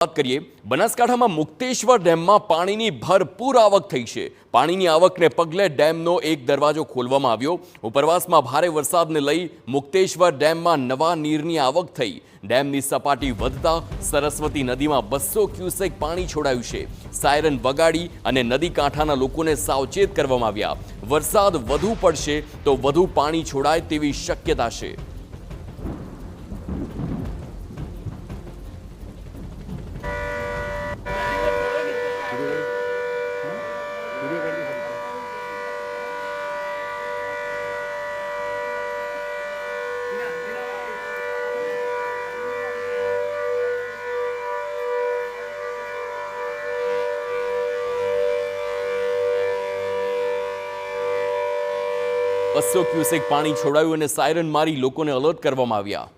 વાત કરીએ બનાસકાંઠામાં મુક્તેશ્વર ડેમમાં પાણીની ભરપૂર આવક થઈ છે। પાણીની આવકને પગલે ડેમનો એક દરવાજો ખોલવામાં આવ્યો। ઉપરવાસમાં ભારે વરસાદને લઈ મુક્તેશ્વર ડેમમાં નવા નીરની આવક થઈ। ડેમની સપાટી વધતા સરસ્વતી નદીમાં 200 ક્યુસેક પાણી છોડાયું છે। સાયરન વગાડી અને નદી કાંઠાના લોકોને સાવચેત કરવામાં આવ્યા। વરસાદ વધુ પડશે તો વધુ પાણી છોડાય તેવી શક્યતા છે। બસો ક્યુસેક પાણી છોડાયું અને સાયરન મારી લોકોને એલર્ટ કરવામાં આવ્યા।